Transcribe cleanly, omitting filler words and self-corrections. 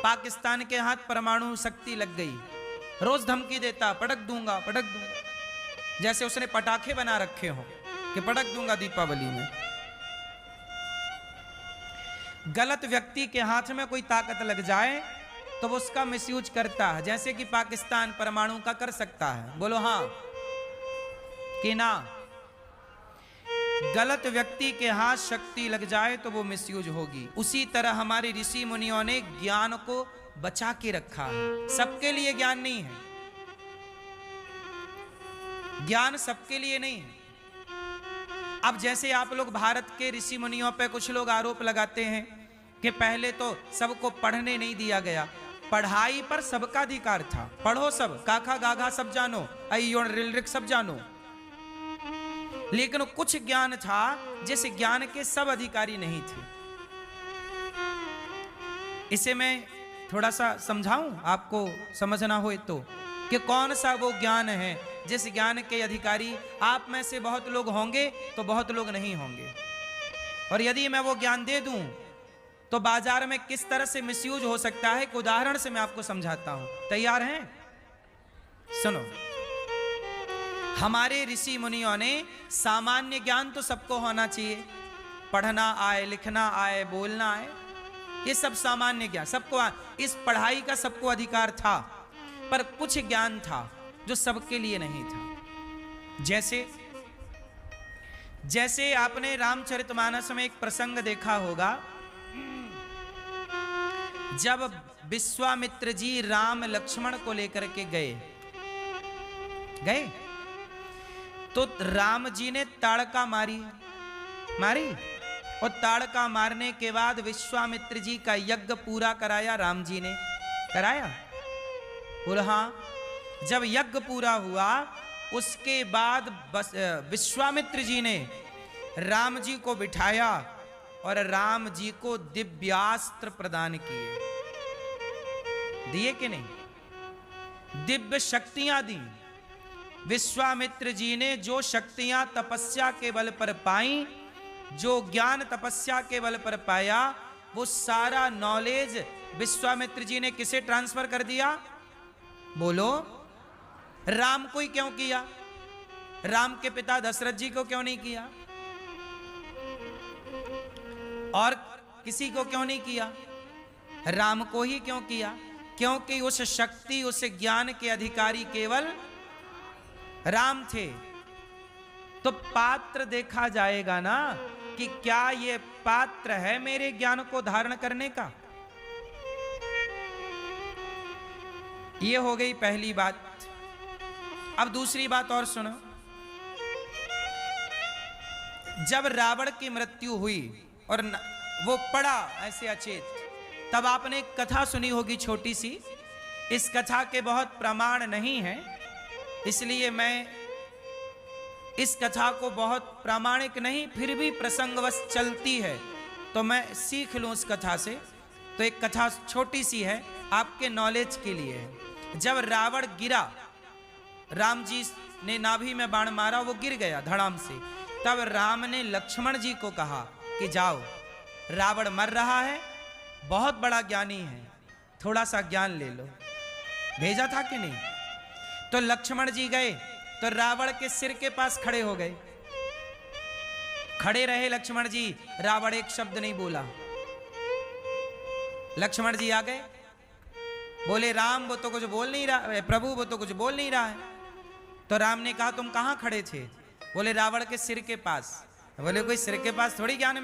पाकिस्तान के हाथ परमाणु शक्ति लग गई, रोज धमकी देता, पटक दूंगा पटक दूंगा, जैसे उसने पटाखे बना रखे हो कि पटक दूंगा दीपावली में। गलत व्यक्ति के हाथ में कोई ताकत लग जाए तो वो उसका मिसयूज करता है, जैसे कि पाकिस्तान परमाणु का कर सकता है। बोलो हाँ कि ना? गलत व्यक्ति के हाथ शक्ति लग जाए तो वो मिसयूज होगी। उसी तरह हमारे ऋषि मुनियों ने ज्ञान को बचा के रखा है। सबके लिए ज्ञान नहीं है, ज्ञान सबके लिए नहीं है। अब जैसे आप लोग भारत के ऋषि मुनियों पे कुछ लोग आरोप लगाते हैं कि पहले तो सबको पढ़ने नहीं दिया गया, पढ़ाई पर सबका अधिकार था, पढ़ो सब, काखा गाघा सब जानो, अयोण रिलरिक सब जानो। लेकिन कुछ ज्ञान था जिस ज्ञान के सब अधिकारी नहीं थे। इसे मैं थोड़ा सा समझाऊं, आपको समझना हो तो, कि कौन सा वो ज्ञान है जिस ज्ञान के अधिकारी आप में से बहुत लोग होंगे तो बहुत लोग नहीं होंगे। और यदि मैं वो ज्ञान दे दूं तो बाजार में किस तरह से मिसयूज हो सकता है, एक उदाहरण से मैं आपको समझाता हूं। तैयार हैं? सुनो, हमारे ऋषि मुनियों ने सामान्य ज्ञान तो सबको होना चाहिए, पढ़ना आए, लिखना आए, बोलना आए, ये सब सामान्य ज्ञान सबको आए, इस पढ़ाई का सबको अधिकार था। पर कुछ ज्ञान था जो सबके लिए नहीं था। जैसे आपने रामचरितमानस में एक प्रसंग देखा होगा, जब विश्वामित्र जी राम लक्ष्मण को लेकर के गए तो राम जी ने ताड़का मारी, और ताड़का मारने के बाद विश्वामित्र जी का यज्ञ पूरा कराया, राम जी ने कराया। बोल हाँ। जब यज्ञ पूरा हुआ उसके बाद विश्वामित्र जी ने राम जी को बिठाया और राम जी को दिव्यास्त्र प्रदान किए। दिए कि नहीं? दिव्य शक्तियां दी। विश्वामित्र जी ने जो शक्तियां तपस्या के बल पर पाई, जो ज्ञान तपस्या के बल पर पाया, वो सारा नॉलेज विश्वामित्र जी ने किसे ट्रांसफर कर दिया? बोलो, राम को ही क्यों किया? राम के पिता दशरथ जी को क्यों नहीं किया? और किसी को क्यों नहीं किया? राम को ही क्यों किया? क्योंकि उस शक्ति, उस ज्ञान के अधिकारी केवल राम थे। तो पात्र देखा जाएगा ना कि क्या ये पात्र है मेरे ज्ञान को धारण करने का। ये हो गई पहली बात। अब दूसरी बात और सुनो। जब रावण की मृत्यु हुई और वो पड़ा ऐसे अचेत, तब आपने एक कथा सुनी होगी छोटी सी। इस कथा के बहुत प्रमाण नहीं है, इसलिए मैं इस कथा को बहुत प्रामाणिक नहीं, फिर भी प्रसंगवश चलती है तो मैं सीख लूं उस कथा से। तो एक कथा छोटी सी है, आपके नॉलेज के लिए है। जब रावण गिरा, राम जी ने नाभि में बाण मारा, वो गिर गया धड़ाम से। तब राम ने लक्ष्मण जी को कहा कि जाओ, रावण मर रहा है, बहुत बड़ा ज्ञानी है, थोड़ा सा ज्ञान ले लो। भेजा था कि नहीं? तो लक्ष्मण जी गए तो रावण के सिर के पास खड़े हो गए। खड़े रहे लक्ष्मण जी, रावण एक शब्द नहीं बोला। लक्ष्मण जी आ गए, बोले राम वो तो कुछ बोल नहीं रहा, प्रभु वो तो कुछ बोल नहीं रहा है। तो राम ने कहा तुम कहां खड़े थे? बोले रावण के सिर के पास। बोले कोई सिर के पास थोड़ी ज्ञान में